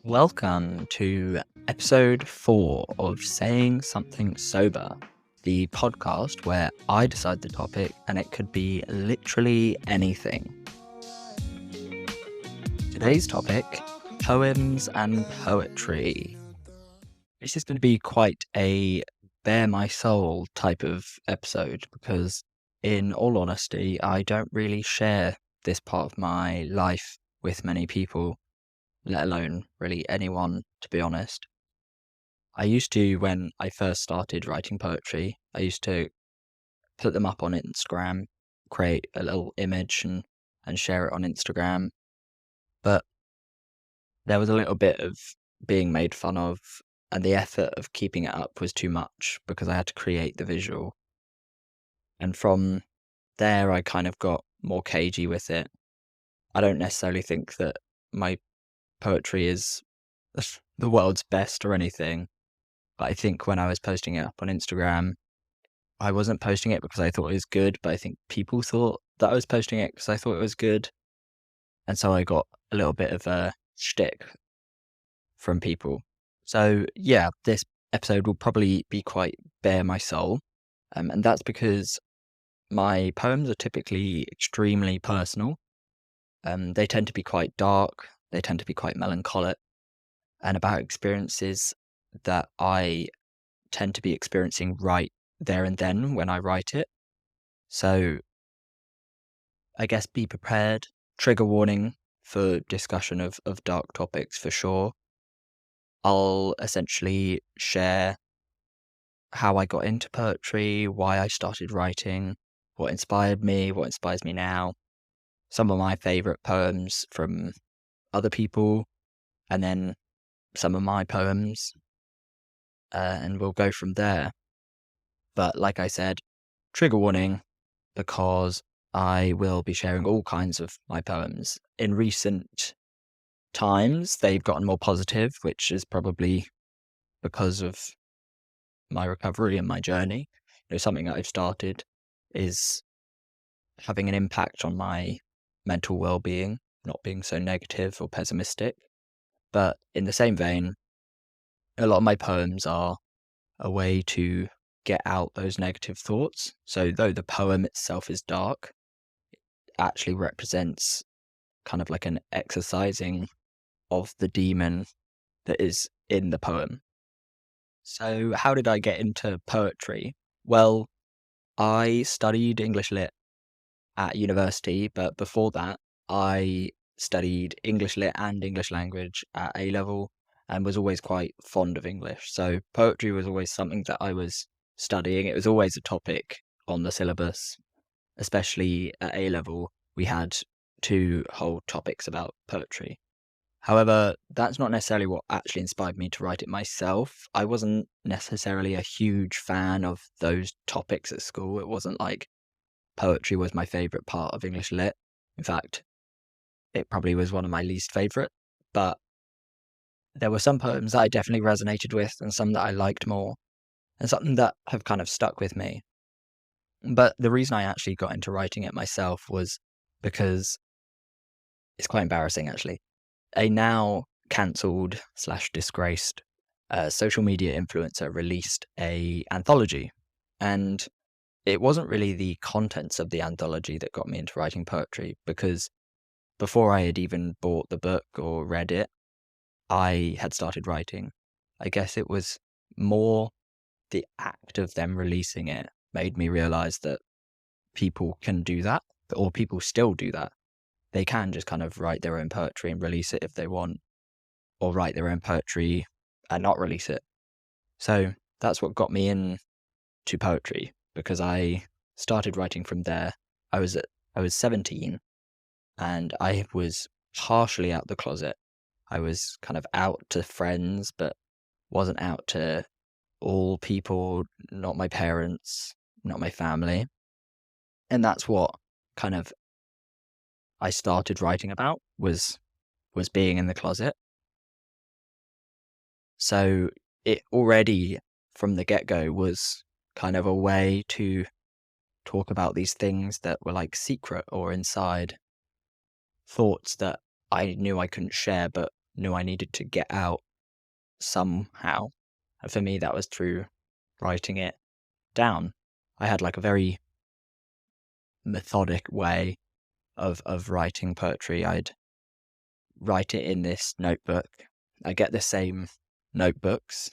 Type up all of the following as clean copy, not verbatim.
Welcome to episode 4 of Saying Something Sober, the podcast where I decide the topic and it could be literally anything. Today's topic, poems and poetry. This is going to be quite a bare my soul type of episode because, in all honesty, I don't really share this part of my life with many people, let alone really anyone, to be honest. I used to, when I first started writing poetry, I used to put them up on Instagram, create a little image and share it on Instagram. But there was a little bit of being made fun of, and the effort of keeping it up was too much because I had to create the visual. And from there, I kind of got more cagey with it. I don't necessarily think that my poetry is the world's best or anything. But I think when I was posting it up on Instagram, I wasn't posting it because I thought it was good, but I think people thought that I was posting it because I thought it was good. And so I got a little bit of a shtick from people. So yeah, this episode will probably be quite bare my soul. And that's because my poems are typically extremely personal. They tend to be quite dark. They tend to be quite melancholic and about experiences that I tend to be experiencing right there and then when I write it. So I guess be prepared. Trigger warning for discussion of dark topics for sure. I'll essentially share how I got into poetry, why I started writing, what inspired me, what inspires me now, some of my favourite poems from other people, and then some of my poems, and we'll go from there. But like I said, trigger warning, because I will be sharing all kinds of my poems. In recent times, they've gotten more positive, which is probably because of my recovery and my journey. Something that I've started is having an impact on my mental well-being, not being so negative or pessimistic. But in the same vein, a lot of my poems are a way to get out those negative thoughts. So though the poem itself is dark, it actually represents kind of like an exercising of the demon that is in the poem. So how did I get into poetry? Well, I studied English Lit at university, but before that, I studied English Lit and English Language at A level and was always quite fond of English. So poetry was always something that I was studying. It was always a topic on the syllabus, especially at A level. We had 2 whole topics about poetry. However, that's not necessarily what actually inspired me to write it myself. I wasn't necessarily a huge fan of those topics at school. It wasn't like poetry was my favourite part of English Lit. In fact, it probably was one of my least favourite. But there were some poems that I definitely resonated with and some that I liked more, and something that have kind of stuck with me. But the reason I actually got into writing it myself was because it's quite embarrassing, actually. A now cancelled / disgraced social media influencer released a anthology, and it wasn't really the contents of the anthology that got me into writing poetry, because before I had even bought the book or read it, I had started writing. I guess it was more the act of them releasing it made me realize that people can do that, or people still do that. They can just kind of write their own poetry and release it if they want, or write their own poetry and not release it. So that's what got me into poetry, because I started writing from there. I was 17 and I was partially out the closet. I was kind of out to friends, but wasn't out to all people, not my parents, not my family. And that's what kind of I started writing about was being in the closet. So it already from the get-go was kind of a way to talk about these things that were like secret or inside, thoughts that I knew I couldn't share, but knew I needed to get out somehow. And for me, that was through writing it down. I had like a very methodic way of writing poetry. I'd write it in this notebook. I get the same notebooks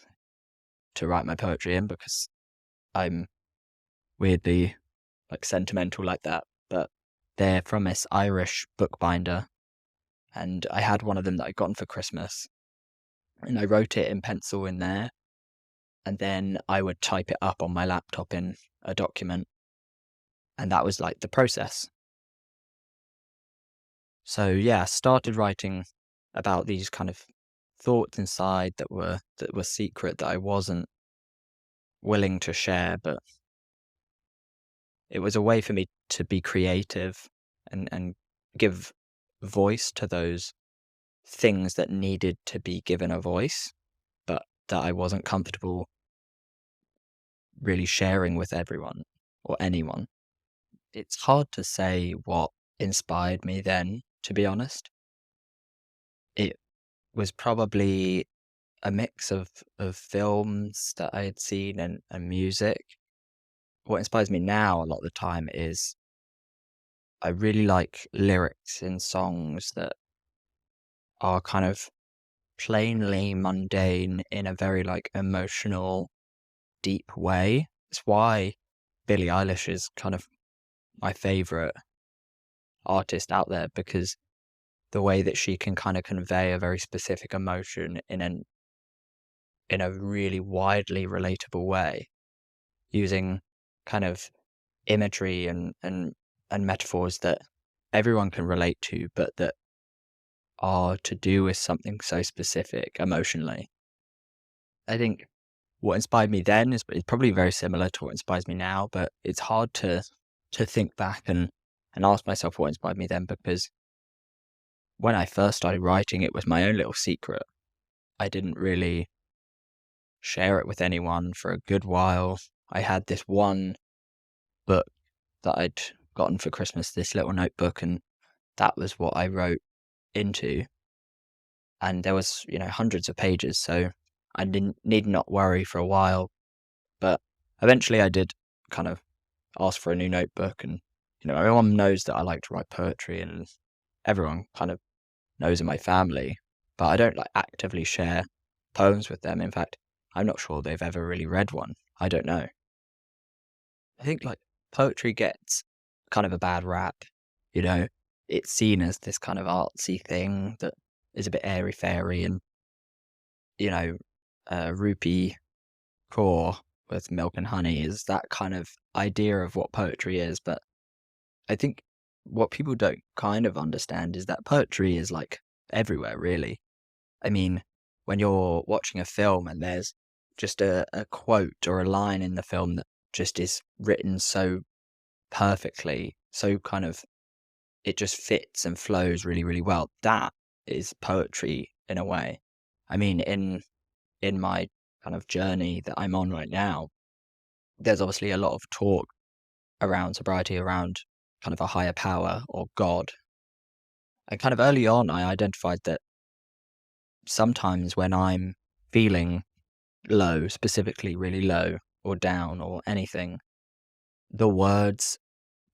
to write my poetry in because I'm weirdly like sentimental like that. But they're from this Irish bookbinder, and I had one of them that I'd gotten for Christmas, and I wrote it in pencil in there, and then I would type it up on my laptop in a document, and that was like the process. So yeah, I started writing about these kind of thoughts inside that were secret that I wasn't willing to share, but it was a way for me to be creative and give voice to those things that needed to be given a voice, but that I wasn't comfortable really sharing with everyone or anyone. It's hard to say what inspired me then, to be honest. It was probably a mix of films that I had seen and music. What inspires me now a lot of the time is I really like lyrics in songs that are kind of plainly mundane in a very like emotional, deep way. It's why Billie Eilish is kind of my favorite artist out there because the way that she can kind of convey a very specific emotion in a really widely relatable way using kind of imagery and metaphors that everyone can relate to, but that are to do with something so specific emotionally. I think what inspired me then is probably very similar to what inspires me now, but it's hard to think back and ask myself what inspired me then because when I first started writing, it was my own little secret. I didn't really share it with anyone for a good while. I had this one book that I'd gotten for Christmas, this little notebook, and that was what I wrote into. And there was, hundreds of pages, so I didn't need not worry for a while. But eventually I did kind of ask for a new notebook, and everyone knows that I like to write poetry, and everyone kind of knows in my family, but I don't like actively share poems with them. In fact, I'm not sure they've ever really read one. I don't know. I think like poetry gets kind of a bad rap, you know. It's seen as this kind of artsy thing that is a bit airy fairy and, you know, rupee core with milk and honey is that kind of idea of what poetry is. But I think what people don't kind of understand is that poetry is like everywhere, really. I mean, when you're watching a film and there's just a quote or a line in the film that just is written so perfectly, so kind of it just fits and flows really, really well. That is poetry in a way. I mean, in my kind of journey that I'm on right now, there's obviously a lot of talk around sobriety, around kind of a higher power or God. And kind of early on, I identified that sometimes when I'm feeling low, specifically really low or down or anything, the words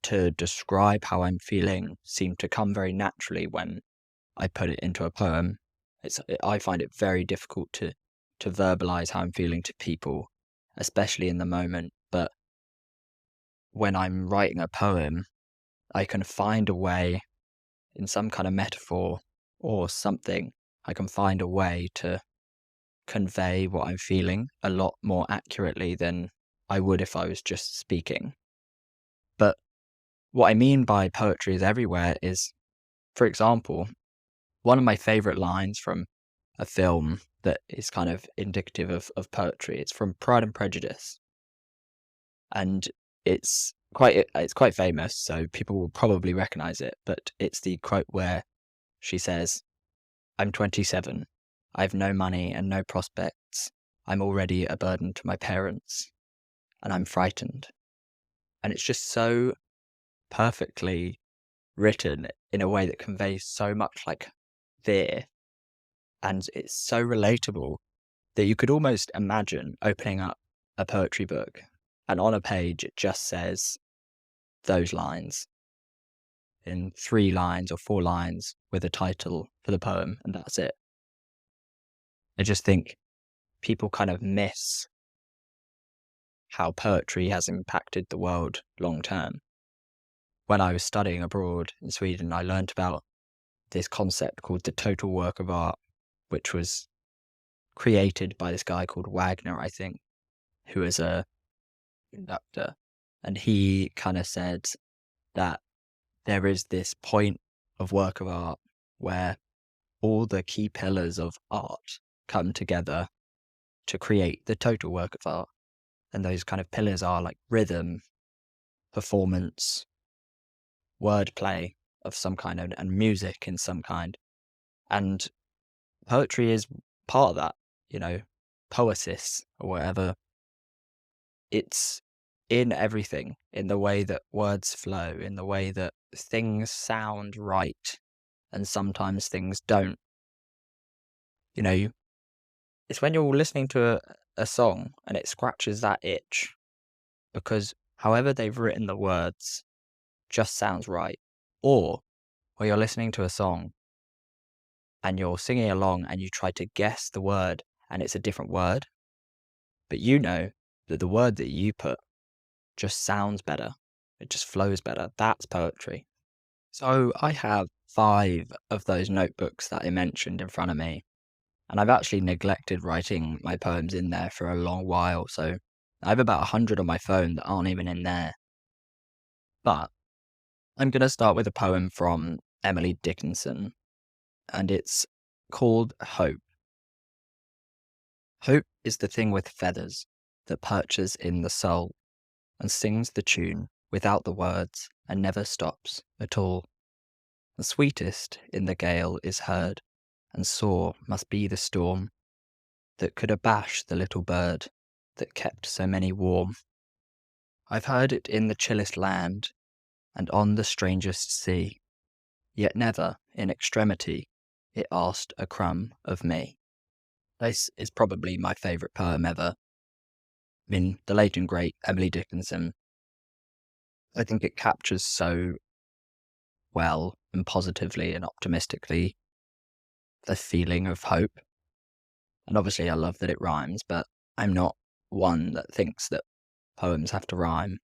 to describe how I'm feeling seem to come very naturally when I put it into a poem. I find it very difficult to verbalize how I'm feeling to people, especially in the moment. But when I'm writing a poem, I can find a way in some kind of metaphor or something. I can find a way to convey what I'm feeling a lot more accurately than I would if I was just speaking. But what I mean by poetry is everywhere is, for example, one of my favorite lines from a film that is kind of indicative of poetry. It's from Pride and Prejudice. And it's quite famous, so people will probably recognize it, but it's the quote where she says, "I'm 27. I have no money and no prospects. I'm already a burden to my parents, and I'm frightened." And it's just so perfectly written in a way that conveys so much like fear, and it's so relatable that you could almost imagine opening up a poetry book and on a page it just says those lines in 3 lines or 4 lines with a title for the poem, and that's it. I just think people kind of miss how poetry has impacted the world long term. When I was studying abroad in Sweden, I learnt about this concept called the total work of art, which was created by this guy called Wagner, I think, who is a conductor. And he kind of said that there is this point of work of art where all the key pillars of art come together to create the total work of art. And those kind of pillars are like rhythm, performance, wordplay of some kind, and music in some kind. And poetry is part of that, you know, poesis or whatever. It's in everything, in the way that words flow, in the way that things sound right, and sometimes things don't. You know, it's when you're listening to a song and it scratches that itch because however they've written the words just sounds right. Or where you're listening to a song and you're singing along and you try to guess the word and it's a different word, but you know that the word that you put just sounds better. It just flows better. That's poetry. So I have 5 of those notebooks that I mentioned in front of me, and I've actually neglected writing my poems in there for a long while. So I have about 100 on my phone that aren't even in there. But I'm going to start with a poem from Emily Dickinson, and it's called Hope. Hope is the thing with feathers that perches in the soul and sings the tune without the words and never stops at all. The sweetest in the gale is heard, and sore must be the storm that could abash the little bird that kept so many warm. I've heard it in the chillest land and on the strangest sea, yet never in extremity it asked a crumb of me. This is probably my favourite poem ever. I mean, the late and great Emily Dickinson. I think it captures so well and positively and optimistically the feeling of hope. And obviously, I love that it rhymes, but I'm not one that thinks that poems have to rhyme,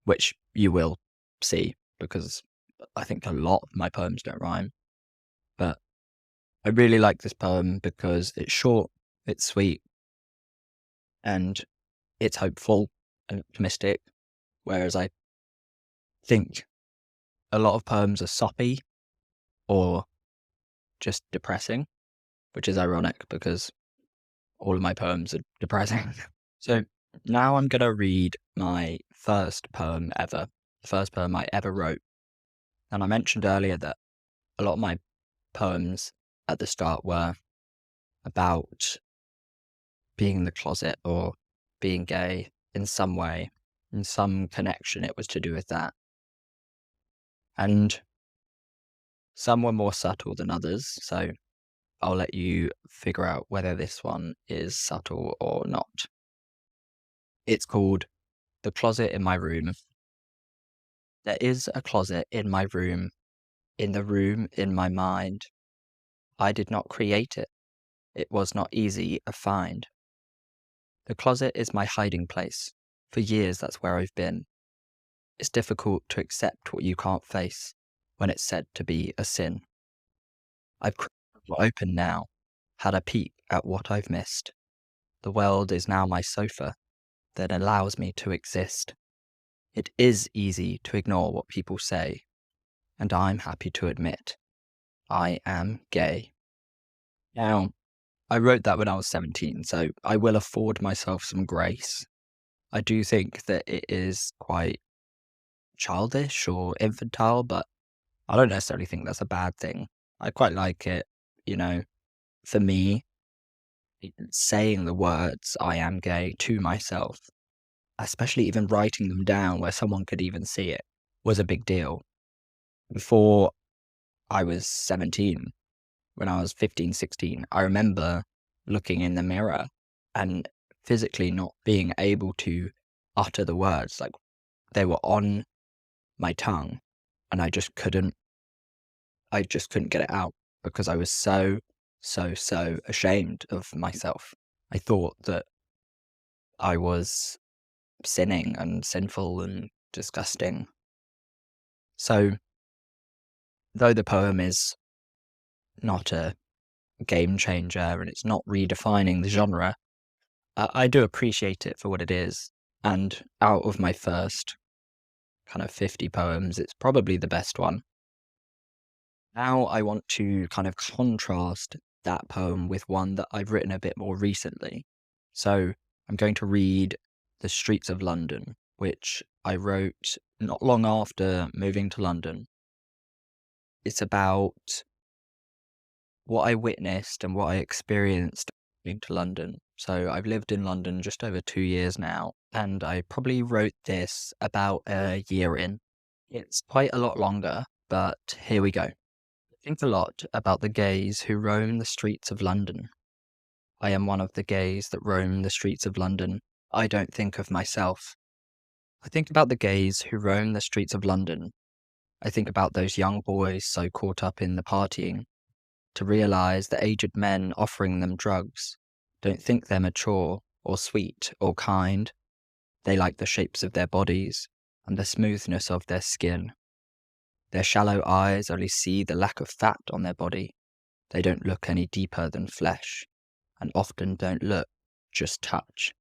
which you will see because I think a lot of my poems don't rhyme. But I really like this poem because it's short, it's sweet, and it's hopeful and optimistic. Whereas I think a lot of poems are soppy or just depressing, which is ironic because all of my poems are depressing. So now I'm going to read my first poem ever, the first poem I ever wrote. And I mentioned earlier that a lot of my poems at the start were about being in the closet or being gay in some way, in some connection, it was to do with that. And some were more subtle than others, so I'll let you figure out whether this one is subtle or not. It's called The Closet in My Room. There is a closet in my room in my mind. I did not create it. It was not easy a find. The closet is my hiding place. For years, that's where I've been. It's difficult to accept what you can't face when it's said to be a sin. I've cracked it open now, had a peep at what I've missed. The world is now my sofa that allows me to exist. It is easy to ignore what people say, and I'm happy to admit I am gay. Now, I wrote that when I was 17, so I will afford myself some grace. I do think that it is quite childish or infantile, but I don't necessarily think that's a bad thing. I quite like it, you know. For me, saying the words "I am gay" to myself especially even writing them down where someone could even see it, was a big deal. Before I was 17, when I was 15, 16, I remember looking in the mirror and physically not being able to utter the words. Like, they were on my tongue and I just couldn't get it out because I was so ashamed of myself. I thought that I was sinning and sinful and disgusting. So, though the poem is not a game changer and it's not redefining the genre, I do appreciate it for what it is. And out of my first kind of 50 poems, it's probably the best one. Now I want to kind of contrast that poem with one that I've written a bit more recently. So I'm going to read The Streets of London, which I wrote not long after moving to London. It's about what I witnessed and what I experienced moving to London. So I've lived in London just over 2 years now, and I probably wrote this about a year in. It's quite a lot longer, but here we go. I think a lot about the gays who roam the streets of London. I am one of the gays that roam the streets of London. I don't think of myself. I think about the gays who roam the streets of London. I think about those young boys so caught up in the partying to realize that aged men offering them drugs don't think they're mature or sweet or kind. They like the shapes of their bodies and the smoothness of their skin. Their shallow eyes only see the lack of fat on their body. They don't look any deeper than flesh, and often don't look, just touch.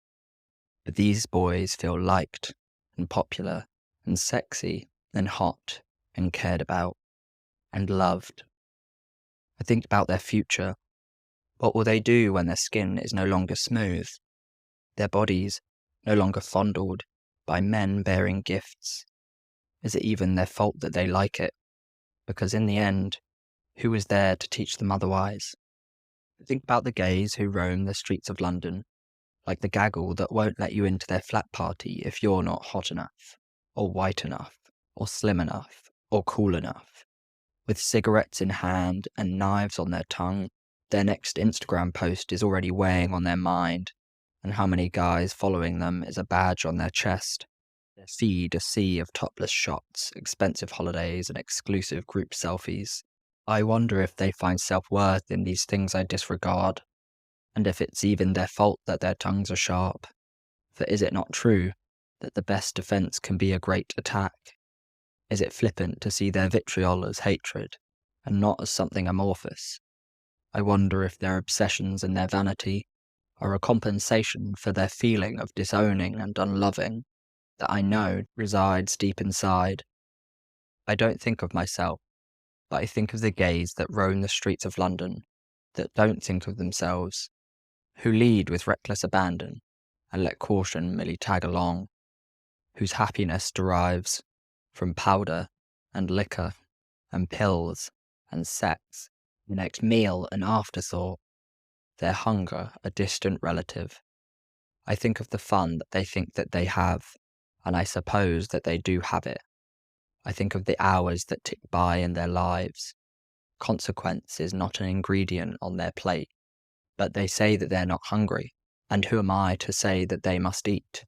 But these boys feel liked and popular and sexy and hot and cared about and loved. I think about their future. What will they do when their skin is no longer smooth? Their bodies no longer fondled by men bearing gifts? Is it even their fault that they like it? Because in the end, who was there to teach them otherwise? Think about the gays who roam the streets of London, like the gaggle that won't let you into their flat party if you're not hot enough, or white enough, or slim enough, or cool enough. With cigarettes in hand and knives on their tongue, their next Instagram post is already weighing on their mind, and how many guys following them is a badge on their chest. Their feed a sea of topless shots, expensive holidays, and exclusive group selfies. I wonder if they find self-worth in these things I disregard, and if it's even their fault that their tongues are sharp. For is it not true that the best defense can be a great attack? Is it flippant to see their vitriol as hatred, and not as something amorphous? I wonder if their obsessions and their vanity are a compensation for their feeling of disowning and unloving that I know resides deep inside. I don't think of myself, but I think of the gays that roam the streets of London, that don't think of themselves, who lead with reckless abandon and let caution merely tag along, whose happiness derives from powder and liquor and pills and sex, the next meal an afterthought, their hunger a distant relative. I think of the fun that they think that they have, and I suppose that they do have it. I think of the hours that tick by in their lives. Consequence is not an ingredient on their plate, but they say that they're not hungry, and who am I to say that they must eat?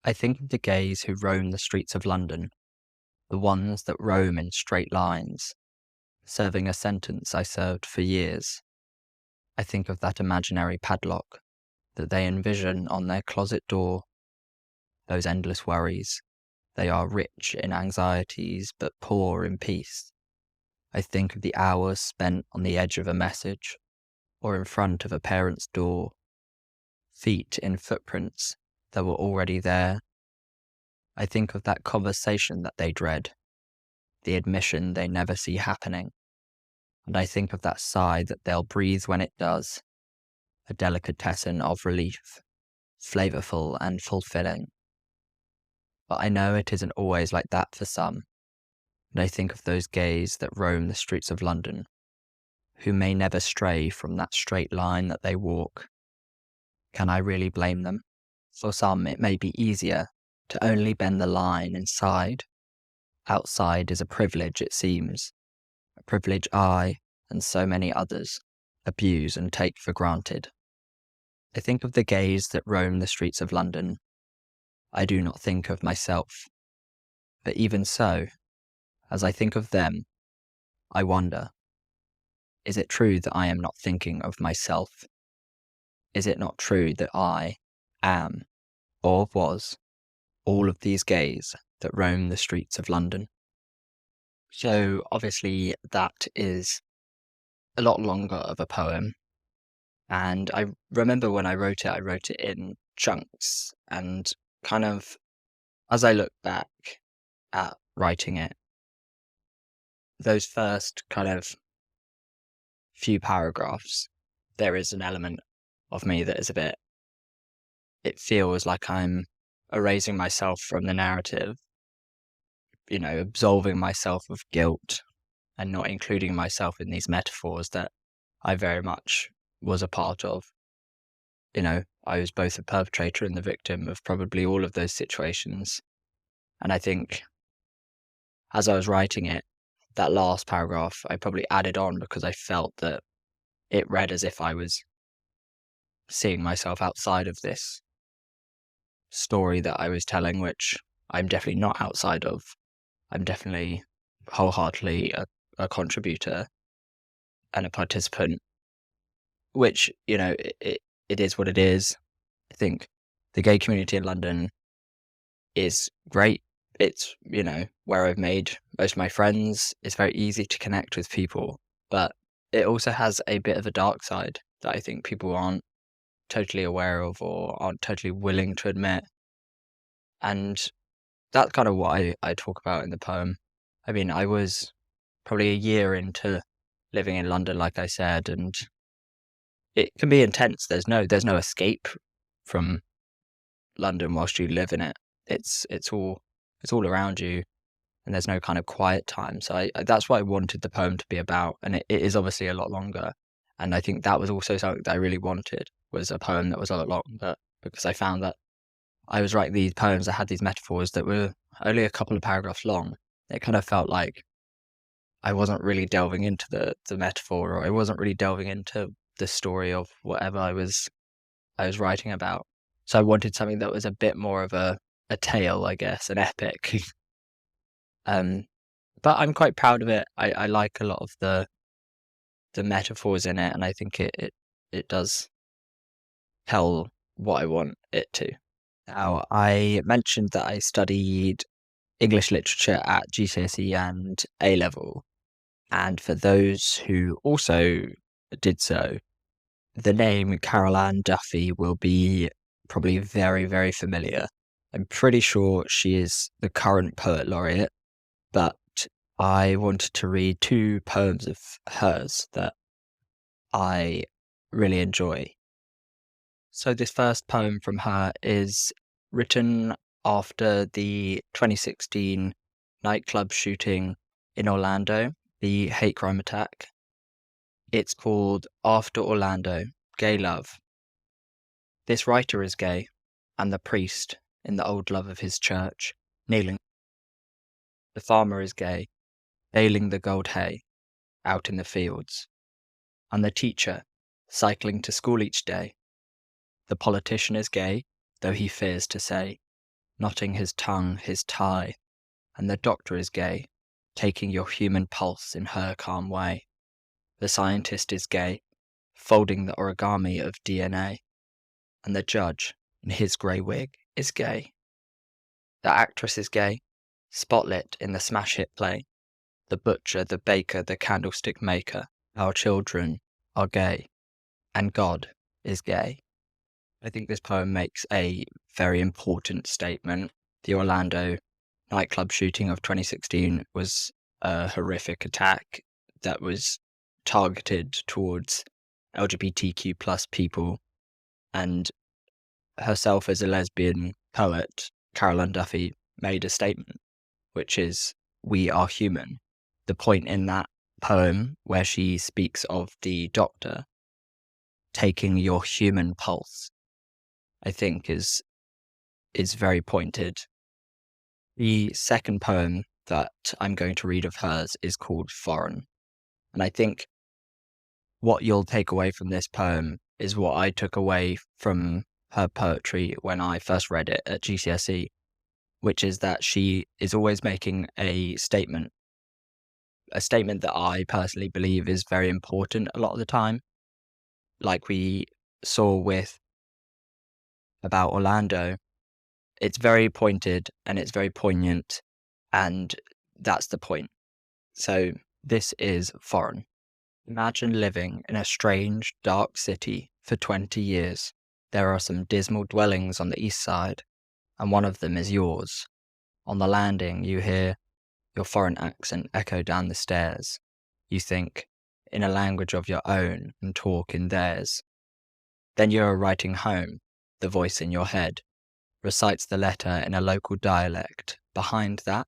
I think of the gays who roam the streets of London, the ones that roam in straight lines, serving a sentence I served for years. I think of that imaginary padlock that they envision on their closet door. Those endless worries. They are rich in anxieties, but poor in peace. I think of the hours spent on the edge of a message, or in front of a parent's door, feet in footprints that were already there. I think of that conversation that they dread, the admission they never see happening, and I think of that sigh that they'll breathe when it does, a delicatessen of relief, flavourful and fulfilling. But I know it isn't always like that for some, and I think of those gays that roam the streets of London, who may never stray from that straight line that they walk. Can I really blame them? For some, it may be easier to only bend the line inside. Outside is a privilege, it seems, a privilege I, and so many others, abuse and take for granted. I think of the gays that roam the streets of London. I do not think of myself. But even so, as I think of them, I wonder, is it true that I am not thinking of myself? Is it not true that I am, or was, all of these gays that roam the streets of London? So obviously that is a lot longer of a poem. And I remember when I wrote it in chunks. And kind of as I look back at writing it, those first kind of few paragraphs, there is an element of me that is a bit, it feels like I'm erasing myself from the narrative, absolving myself of guilt and not including myself in these metaphors that I very much was a part of. I was both the perpetrator and the victim of probably all of those situations. And I think as I was writing it, that last paragraph I probably added on because I felt that it read as if I was seeing myself outside of this story that I was telling, which I'm definitely not outside of. I'm definitely wholeheartedly a contributor and a participant, which, it is what it is. I think the gay community in London is great. It's, where I've made most of my friends. It's very easy to connect with people, but it also has a bit of a dark side that I think people aren't totally aware of or aren't totally willing to admit. And that's kind of what I talk about in the poem. I mean, I was probably a year into living in London, like I said, and it can be intense. There's no escape from London whilst you live in it. It's all around you, and there's no kind of quiet time. So that's what I wanted the poem to be about, and it is obviously a lot longer. And I think that was also something that I really wanted, was a poem that was a lot longer, because I found that I was writing these poems that had these metaphors that were only a couple of paragraphs long. It kind of felt like I wasn't really delving into the metaphor, or I wasn't really delving into the story of whatever I was writing about. So I wanted something that was a bit more of a tale, I guess, an epic. um, but I'm quite proud of it. I like a lot of the metaphors in it, and I think it does tell what I want it to. Now, I mentioned that I studied English literature at GCSE and A level, and for those who also did so, the name Ann Duffy will be probably very, very familiar. I'm pretty sure she is the current poet laureate, but I wanted to read two poems of hers that I really enjoy. So this first poem from her is written after the 2016 nightclub shooting in Orlando, the hate crime attack. It's called After Orlando, Gay Love. This writer is gay, and the priest, in the old love of his church, kneeling. The farmer is gay, baling the gold hay out in the fields, and the teacher, cycling to school each day. The politician is gay, though he fears to say, knotting his tongue, his tie, and the doctor is gay, taking your human pulse in her calm way. The scientist is gay, folding the origami of DNA, and the judge, in his grey wig, is gay. The actress is gay, spotlit in the smash hit play. The butcher, the baker, the candlestick maker, our children are gay, and God is gay. I think this poem makes a very important statement. The Orlando nightclub shooting of 2016 was a horrific attack that was targeted towards LGBTQ plus people, and herself as a lesbian poet, Ann Duffy, made a statement, which is, we are human. The point in that poem where she speaks of the doctor taking your human pulse, I think is is very pointed. The second poem that I'm going to read of hers is called Foreign. And I think what you'll take away from this poem is what I took away from her poetry when I first read it at GCSE, which is that she is always making a statement that I personally believe is very important a lot of the time. Like we saw with about Orlando, it's very pointed and it's very poignant, and that's the point. So this is Foreign. Imagine living in a strange, dark city for 20 years. There are some dismal dwellings on the east side, and one of them is yours. On the landing, you hear your foreign accent echo down the stairs. You think in a language of your own and talk in theirs. Then you are writing home. The voice in your head recites the letter in a local dialect. Behind that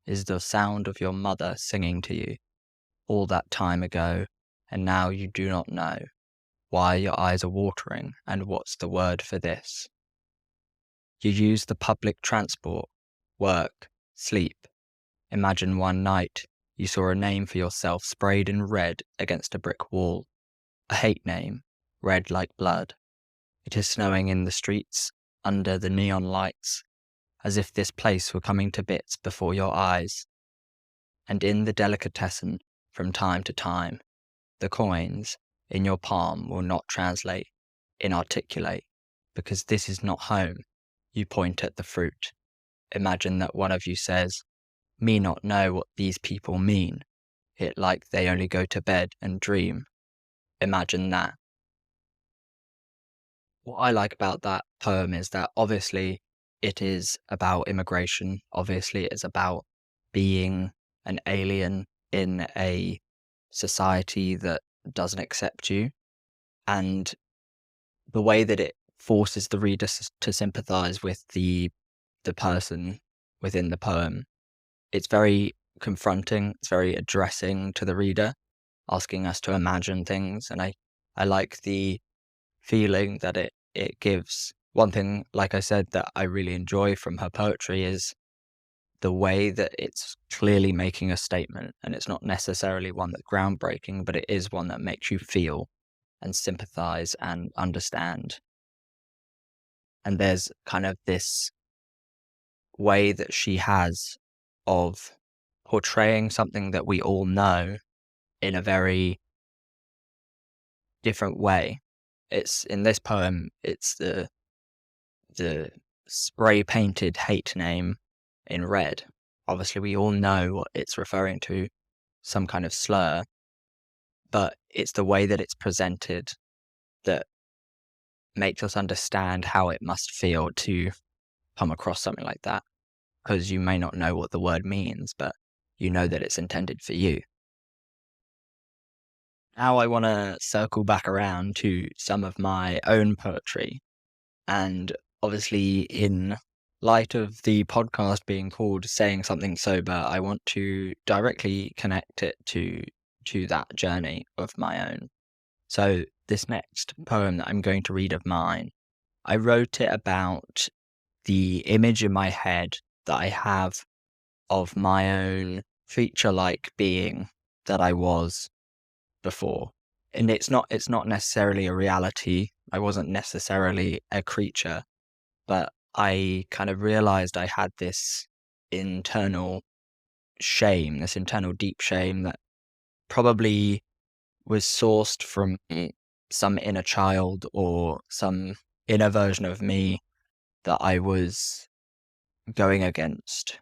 is the sound of your mother singing to you all that time ago, and now you do not know why your eyes are watering and what's the word for this. You use the public transport, work, sleep. Imagine one night you saw a name for yourself sprayed in red against a brick wall. A hate name, red like blood. It is snowing in the streets, under the neon lights, as if this place were coming to bits before your eyes. And in the delicatessen, from time to time, the coins in your palm will not translate, inarticulate, because this is not home. You point at the fruit. Imagine that one of you says, "Me not know what these people mean. It like they only go to bed and dream." Imagine that. What I like about that poem is that obviously it is about immigration. Obviously it is about being an alien in a society that doesn't accept you. And the way that it forces the reader to sympathize with the person within the poem, it's very confronting, it's very addressing to the reader, asking us to imagine things. And I like the feeling that it gives. One thing, like I said, that I really enjoy from her poetry is the way that it's clearly making a statement, and it's not necessarily one that's groundbreaking, but it is one that makes you feel and sympathize and understand. And there's kind of this way that she has of portraying something that we all know in a very different way. It's in this poem, it's the spray painted hate name in red. Obviously, we all know what it's referring to, some kind of slur, but it's the way that it's presented that makes us understand how it must feel to come across something like that. Because you may not know what the word means, but you know that it's intended for you. Now I want to circle back around to some of my own poetry. And obviously, in light of the podcast being called Saying Something Sober, I want to directly connect it to that journey of my own. So this next poem that I'm going to read of mine, I wrote it about the image in my head that I have of my own feature-like being that I was before. And it's not necessarily a reality. I wasn't necessarily a creature, but I kind of realized I had this internal shame, this internal deep shame that probably was sourced from some inner child or some inner version of me that I was going against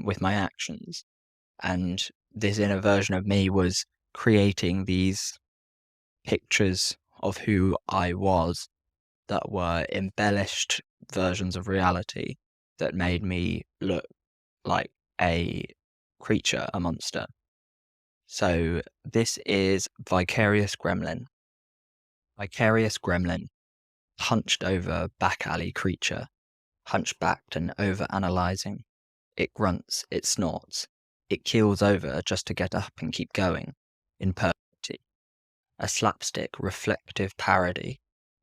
with my actions. And this inner version of me was creating these pictures of who I was that were embellished versions of reality that made me look like a creature, a monster. So this is Vicarious Gremlin. Vicarious Gremlin, hunched over back alley creature, hunchbacked and over analyzing. It grunts, it snorts, it keels over just to get up and keep going, in perpetuity. A slapstick, reflective parody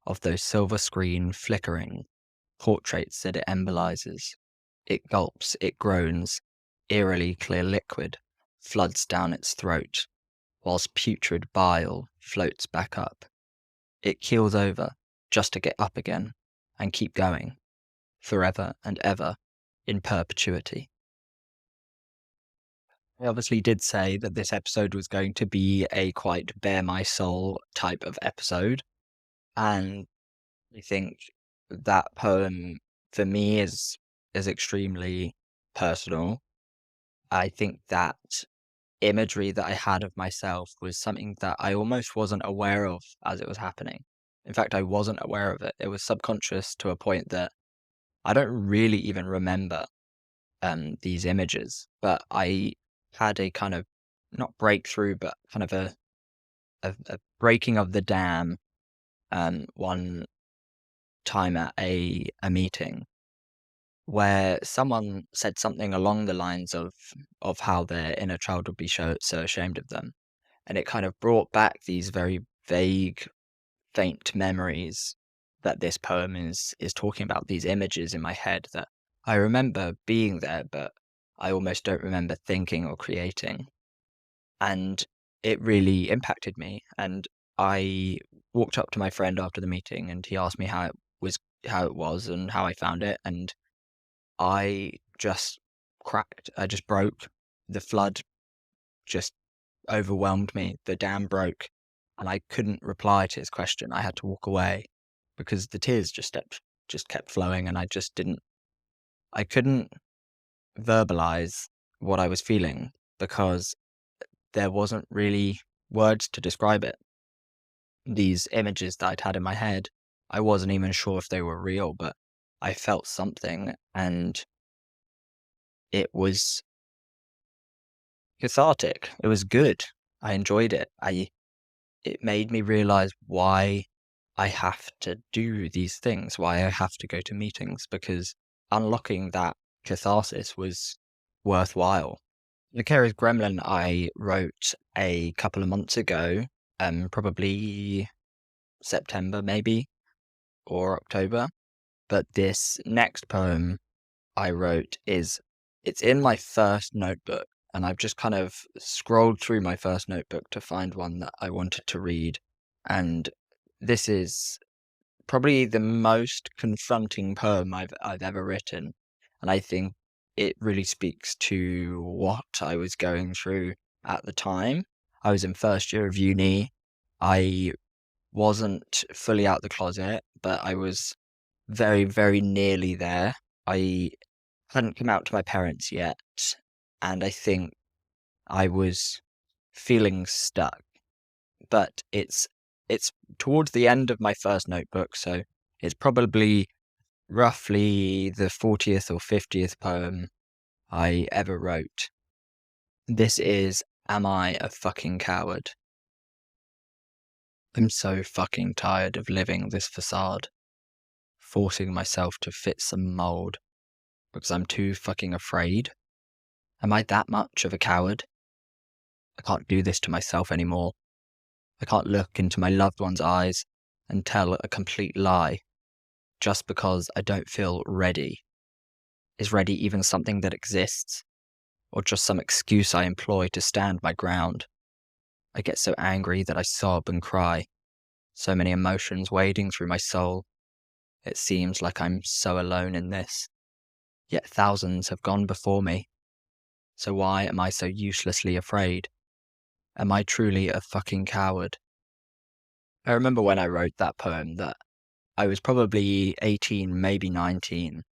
of those silver screen flickering portraits that it embolizes. It gulps, it groans, eerily clear liquid floods down its throat, whilst putrid bile floats back up. It keels over just to get up again and keep going, forever and ever, in perpetuity. I obviously did say that this episode was going to be a quite bare my soul type of episode, and I think that poem for me is extremely personal. I think that imagery that I had of myself was something that I almost wasn't aware of as it was happening. In fact, I wasn't aware of it. It was subconscious to a point that I don't really even remember these images, but I had a kind of not breakthrough, but kind of a breaking of the dam one time at a meeting where someone said something along the lines of how their inner child would be so ashamed of them. And it kind of brought back these very vague, faint memories that this poem is talking about, these images in my head that I remember being there, but I almost don't remember thinking or creating. And it really impacted me. And I walked up to my friend after the meeting and he asked me how it was and how I found it. And I just cracked. I just broke. The flood just overwhelmed me. The dam broke, and I couldn't reply to his question. I had to walk away because the tears just kept flowing, and I couldn't verbalize what I was feeling because there wasn't really words to describe it. These images that I'd had in my head, I wasn't even sure if they were real, but I felt something, and it was cathartic. It was good. I enjoyed it. It made me realize why I have to do these things, why I have to go to meetings, because unlocking that catharsis was worthwhile. The Vicarious Gremlin I wrote a couple of months ago, probably September maybe, or October. But this next poem I wrote it's in my first notebook, and I've just kind of scrolled through my first notebook to find one that I wanted to read. And this is probably the most confronting poem I've ever written. And I think it really speaks to what I was going through at the time. I was in first year of uni. I wasn't fully out the closet, but I was very, very nearly there. I hadn't come out to my parents yet, and I think I was feeling stuck. But it's towards the end of my first notebook, so it's probably roughly the 40th or 50th poem I ever wrote. This is Am I a Fucking Coward? I'm so fucking tired of living this facade, forcing myself to fit some mold because I'm too fucking afraid. Am I that much of a coward? I can't do this to myself anymore. I can't look into my loved one's eyes and tell a complete lie just because I don't feel ready. Is ready even something that exists, or just some excuse I employ to stand my ground? I get so angry that I sob and cry, so many emotions wading through my soul. It seems like I'm so alone in this, yet thousands have gone before me. So why am I so uselessly afraid? Am I truly a fucking coward? I remember when I wrote that poem that I was probably 18, maybe 19.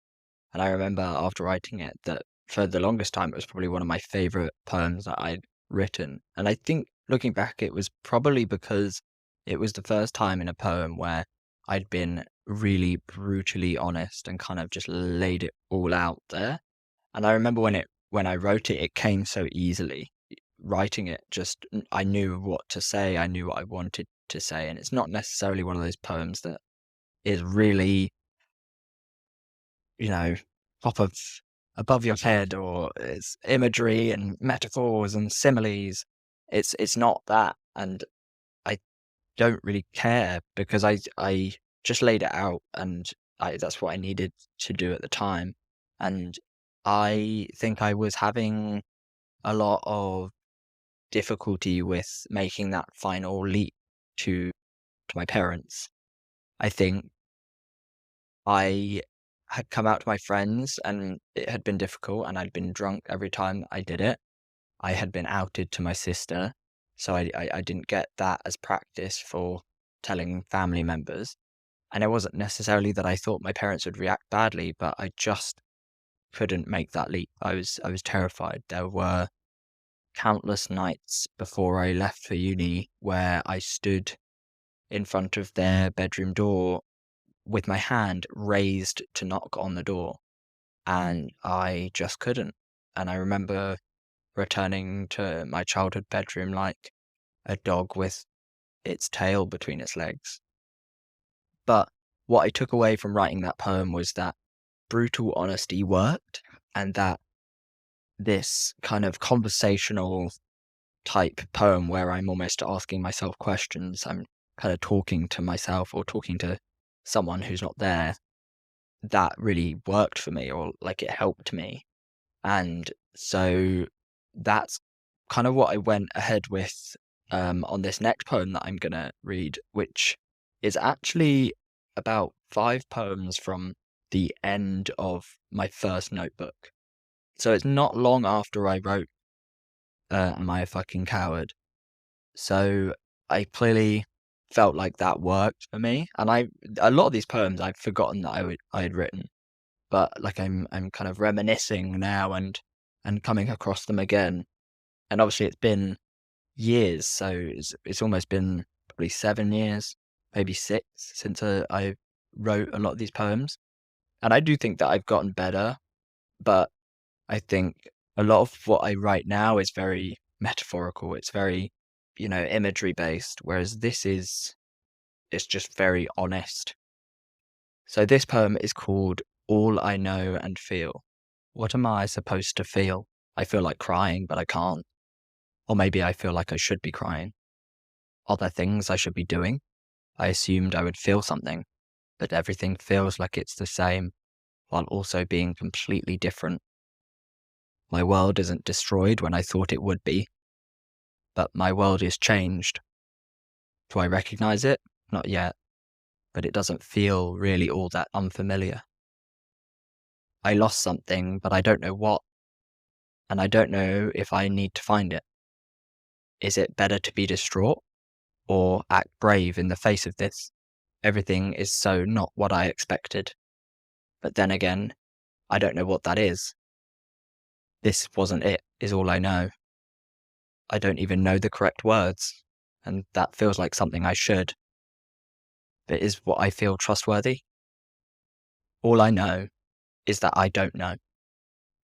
And I remember after writing it that for the longest time, it was probably one of my favorite poems that I'd written. And I think looking back, it was probably because it was the first time in a poem where I'd been really brutally honest and kind of just laid it all out there. And I remember when I wrote it, it came so easily. Writing it, I knew what to say. I knew what I wanted to say, and it's not necessarily one of those poems that is really, you know, top of above your head, or it's imagery and metaphors and similes. It's not that, and I don't really care because I just laid it out, and that's what I needed to do at the time. And I think I was having a lot of difficulty with making that final leap to my parents. I think I had come out to my friends and it had been difficult and I'd been drunk every time I did it. I had been outed to my sister, so I didn't get that as practice for telling family members. And it wasn't necessarily that I thought my parents would react badly, but I just couldn't make that leap. I was terrified. There were countless nights before I left for uni where I stood in front of their bedroom door with my hand raised to knock on the door, and I just couldn't. And I remember returning to my childhood bedroom like a dog with its tail between its legs. But what I took away from writing that poem was that brutal honesty worked, and that this kind of conversational type poem where I'm almost asking myself questions, I'm kind of talking to myself or talking to someone who's not there, that really worked for me, or like it helped me. And so that's kind of what I went ahead with on this next poem that I'm gonna read, which is actually about 5 poems from the end of my first notebook. So it's not long after I wrote Am I a Fucking Coward? So I clearly felt like that worked for me. And a lot of these poems I've forgotten that I had written, but like I'm kind of reminiscing now and coming across them again. And obviously it's been years, so it's almost been probably 7 years, maybe six, since I wrote a lot of these poems. And I do think that I've gotten better, but I think a lot of what I write now is very metaphorical. It's very, imagery based, whereas it's just very honest. So this poem is called All I Know and Feel. What am I supposed to feel? I feel like crying, but I can't. Or maybe I feel like I should be crying. Are there things I should be doing? I assumed I would feel something, but everything feels like it's the same, while also being completely different. My world isn't destroyed when I thought it would be, but my world is changed. Do I recognize it? Not yet, but it doesn't feel really all that unfamiliar. I lost something, but I don't know what, and I don't know if I need to find it. Is it better to be distraught or act brave in the face of this? Everything is so not what I expected. But then again, I don't know what that is. This wasn't it, is all I know. I don't even know the correct words, and that feels like something I should. But is what I feel trustworthy? All I know is that I don't know.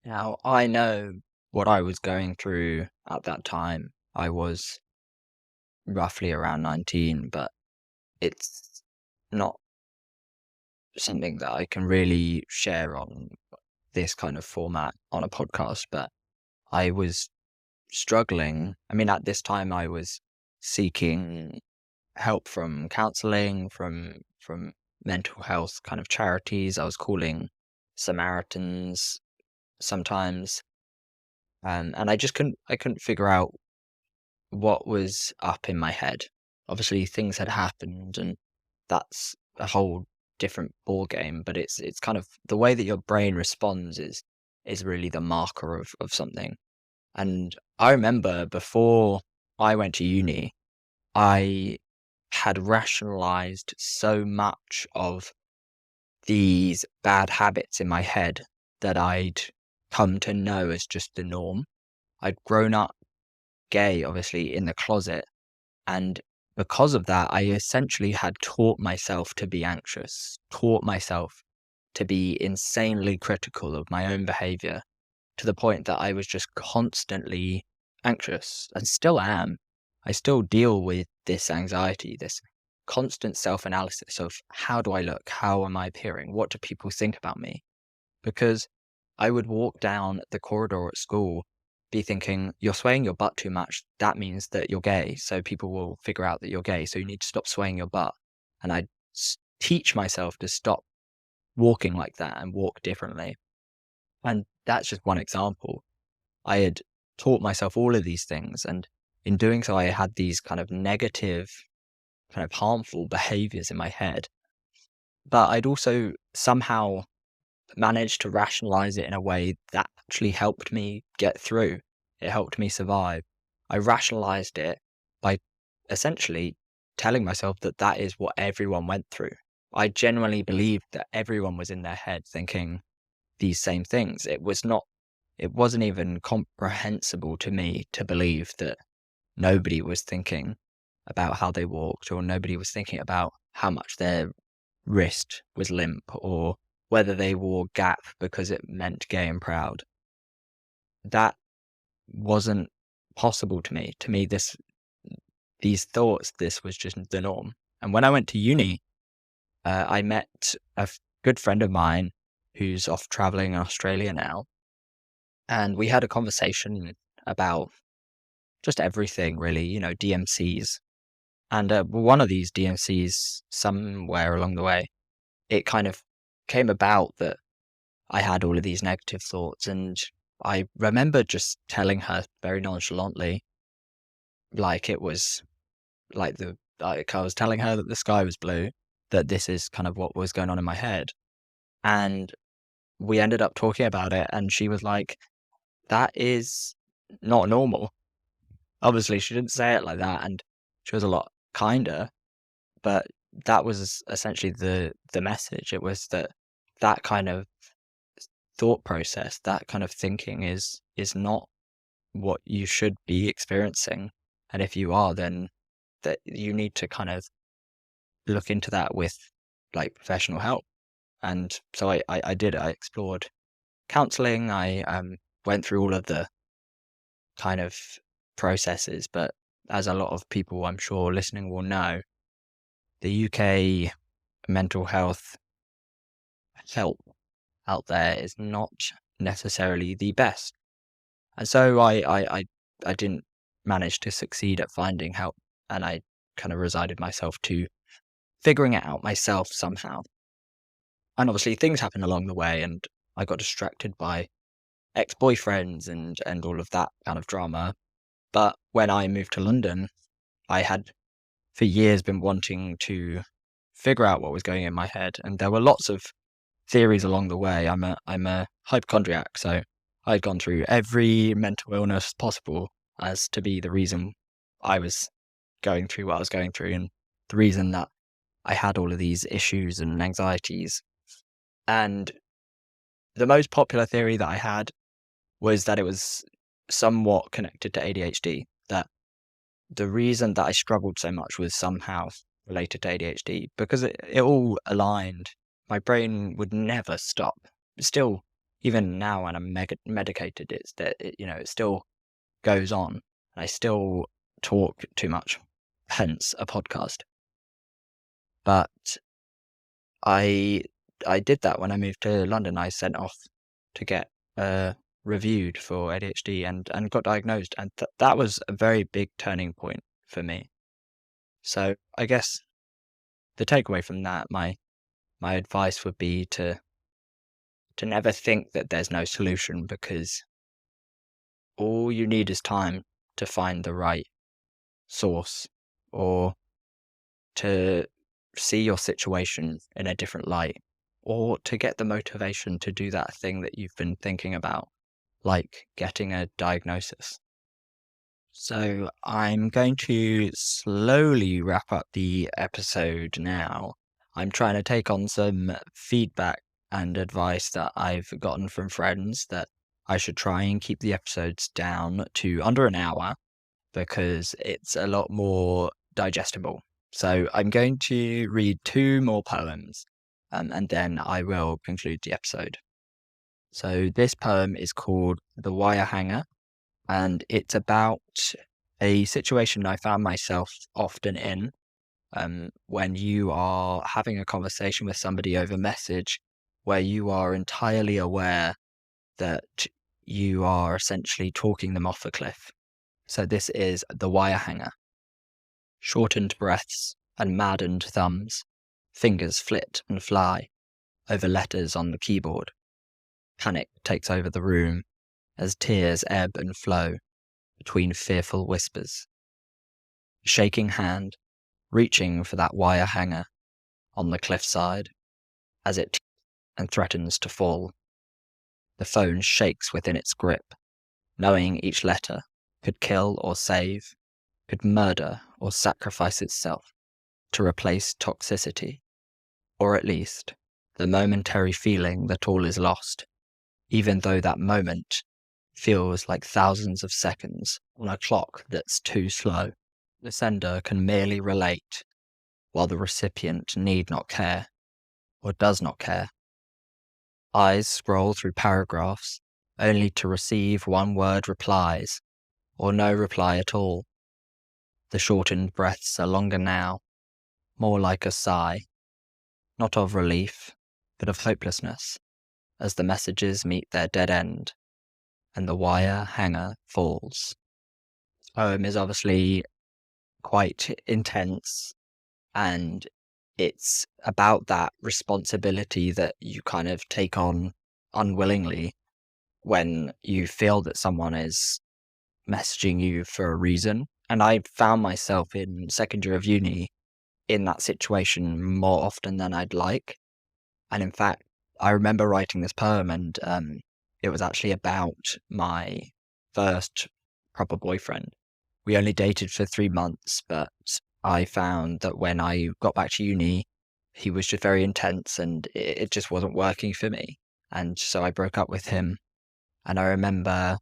Now, I know what I was going through at that time. I was roughly around 19, but it's not something that I can really share on this kind of format on a podcast. But I was struggling. I mean, at this time, I was seeking help from counseling, from mental health kind of charities. I was calling Samaritans sometimes, and I couldn't figure out what was up in my head. Obviously, things had happened, and that's a whole different ball game. But it's kind of the way that your brain responds is really the marker of something. And I remember before I went to uni, I had rationalized so much of these bad habits in my head that I'd come to know as just the norm. I'd grown up gay, obviously, in the closet. And because of that, I essentially had taught myself to be anxious, taught myself to be insanely critical of my own behavior, to the point that I was just constantly anxious and still am. I still deal with this anxiety, this constant self analysis of how do I look? How am I appearing? What do people think about me? Because I would walk down the corridor at school, be thinking, you're swaying your butt too much. That means that you're gay. So people will figure out that you're gay. So you need to stop swaying your butt. And I teach myself to stop walking like that and walk differently. And that's just one example. I had taught myself all of these things, and in doing so, I had these kind of negative, kind of harmful behaviors in my head. But I'd also somehow managed to rationalize it in a way that actually helped me get through. It helped me survive. I rationalized it by essentially telling myself that that is what everyone went through. I genuinely believed that everyone was in their head thinking these same things. It wasn't even comprehensible to me to believe that nobody was thinking about how they walked, or nobody was thinking about how much their wrist was limp, or whether they wore Gap because it meant gay and proud. That wasn't possible to me. To me, these thoughts, this was just the norm. And when I went to uni, I met good friend of mine who's off traveling in Australia now, and we had a conversation about just everything, really. DMCs. And one of these DMCs, somewhere along the way, it kind of came about that I had all of these negative thoughts, and I remember just telling her very nonchalantly, like it was like I was telling her that the sky was blue, that this is kind of what was going on in my head. And we ended up talking about it, and she was like, that is not normal. Obviously, she didn't say it like that, and she was a lot kinder, but that was essentially the message. It was that kind of thought process, that kind of thinking is not what you should be experiencing. And if you are, then that you need to kind of look into that with like professional help. And so I did. I explored counseling. I went through all of the kind of processes, but as a lot of people I'm sure listening will know, the UK mental health help out there is not necessarily the best. And so I didn't manage to succeed at finding help, and I kind of resigned myself to figuring it out myself somehow. And obviously things happened along the way, and I got distracted by ex-boyfriends and all of that kind of drama. But when I moved to London, I had for years been wanting to figure out what was going in my head, and there were lots of theories along the way. I'm a hypochondriac, so I'd gone through every mental illness possible as to be the reason I was going through what I was going through, and the reason that I had all of these issues and anxieties. And the most popular theory that I had was that it was somewhat connected to ADHD, that the reason that I struggled so much was somehow related to ADHD, because it all aligned. My brain would never stop. Still, even now when I'm medicated, it still goes on. I still talk too much, hence a podcast. But I I did that when I moved to London. I sent off to get reviewed for ADHD and got diagnosed, and that was a very big turning point for me. So I guess the takeaway from that, my advice would be to never think that there's no solution, because all you need is time to find the right source, or to see your situation in a different light, or to get the motivation to do that thing that you've been thinking about, like getting a diagnosis. So I'm going to slowly wrap up the episode now. I'm trying to take on some feedback and advice that I've gotten from friends, that I should try and keep the episodes down to under an hour, because it's a lot more digestible. So I'm going to read two more poems, and then I will conclude the episode. So this poem is called The Wire Hanger, and it's about a situation I found myself often in, when you are having a conversation with somebody over message, where you are entirely aware that you are essentially talking them off a cliff. So this is The Wire Hanger. Shortened breaths and maddened thumbs, fingers flit and fly. over letters on the keyboard. Panic takes over the room as tears ebb and flow between fearful whispers. A shaking hand reaching for that wire hanger on the cliffside as it and threatens to fall. The phone shakes within its grip, knowing each letter could kill or save, could murder or sacrifice itself to replace toxicity, or at least the momentary feeling that all is lost, even though that moment feels like thousands of seconds on a clock that's too slow. The sender can merely relate, while the recipient need not care, or does not care. Eyes scroll through paragraphs, only to receive one-word replies, or no reply at all. The shortened breaths are longer now, more like a sigh, not of relief, but of hopelessness, as the messages meet their dead end, and the wire hanger falls. This poem is obviously quite intense, and it's about that responsibility that you kind of take on unwillingly when you feel that someone is messaging you for a reason. And I found myself in second year of uni in that situation more often than I'd like. And in fact, I remember writing this poem, and it was actually about my first proper boyfriend. We only dated for 3 months, but I found that when I got back to uni, he was just very intense and it just wasn't working for me. And so I broke up with him. And I remember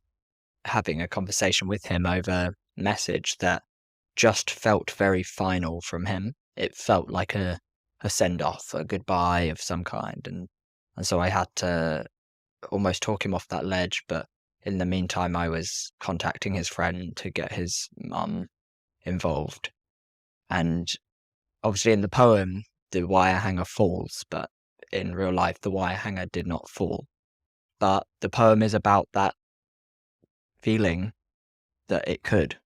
having a conversation with him over message that just felt very final from him. It felt like a send off, a goodbye of some kind. And so I had to almost talk him off that ledge. But in the meantime, I was contacting his friend to get his mum involved. And obviously in the poem, the wire hanger falls, but in real life, the wire hanger did not fall. But the poem is about that feeling that it could.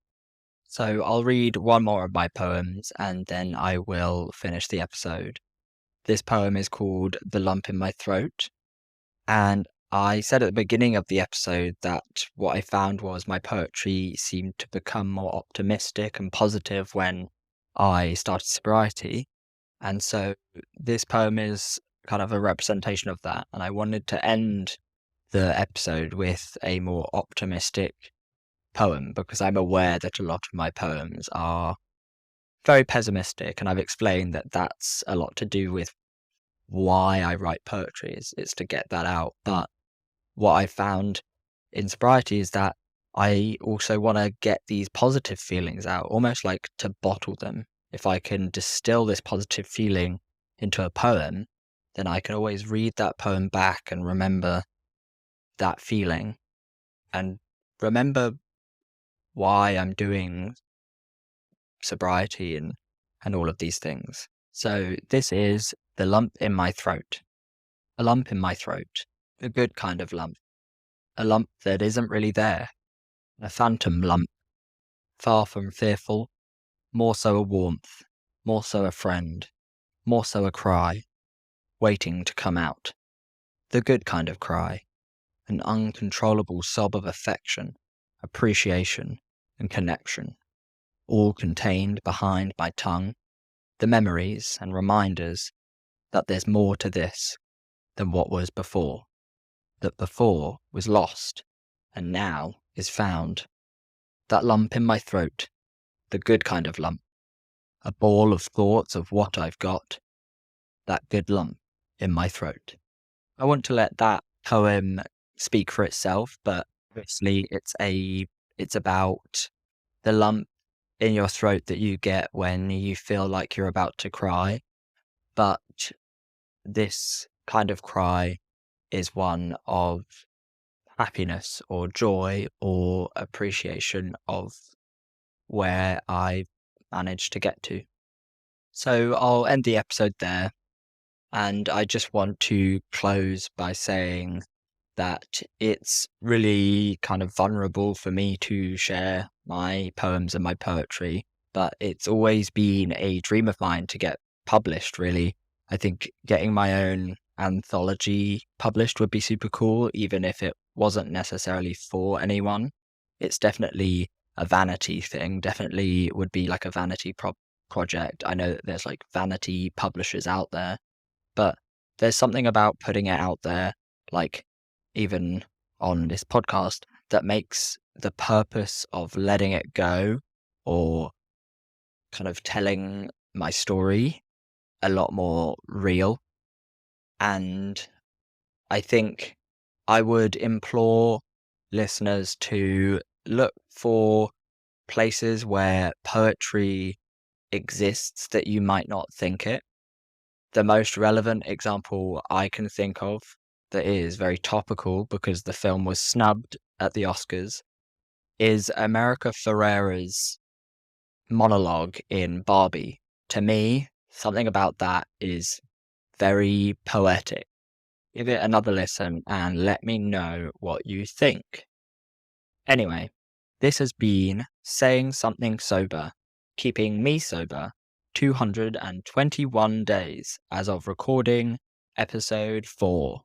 So I'll read one more of my poems and then I will finish the episode. This poem is called The Lump in My Throat. And I said at the beginning of the episode that what I found was my poetry seemed to become more optimistic and positive when I started sobriety. And so this poem is kind of a representation of that. And I wanted to end the episode with a more optimistic poem because I'm aware that a lot of my poems are very pessimistic. And I've explained that that's a lot to do with why I write poetry, is to get that out. But what I found in sobriety is that I also want to get these positive feelings out, almost like to bottle them. If I can distill this positive feeling into a poem, then I can always read that poem back and remember that feeling and remember why I'm doing sobriety and all of these things. So this is The Lump in My Throat. A lump in my throat, a good kind of lump, a lump that isn't really there, a phantom lump, far from fearful, more so a warmth, more so a friend, more so a cry, waiting to come out. The good kind of cry, an uncontrollable sob of affection, appreciation, and connection, all contained behind my tongue, the memories and reminders that there's more to this than what was before, that before was lost and now is found. That lump in my throat, the good kind of lump, a ball of thoughts of what I've got, that good lump in my throat. I want to let that poem speak for itself, but obviously it's about the lump in your throat that you get when you feel like you're about to cry. But this kind of cry is one of happiness or joy or appreciation of where I managed to get to. So I'll end the episode there. And I just want to close by saying that it's really kind of vulnerable for me to share my poems and my poetry, but it's always been a dream of mine to get published, really. I think getting my own anthology published would be super cool, even if it wasn't necessarily for anyone. It's definitely a vanity thing, definitely would be like a vanity project. I know that there's like vanity publishers out there, but there's something about putting it out there, like even on this podcast, that makes the purpose of letting it go or kind of telling my story a lot more real. And I think I would implore listeners to look for places where poetry exists that you might not think it. The most relevant example I can think of that is very topical because the film was snubbed at the Oscars is America Ferrera's monologue in Barbie. To me, something about that is very poetic. Give it another listen and let me know what you think. Anyway, this has been Saying Something Sober, keeping me sober 221 days as of recording episode 4.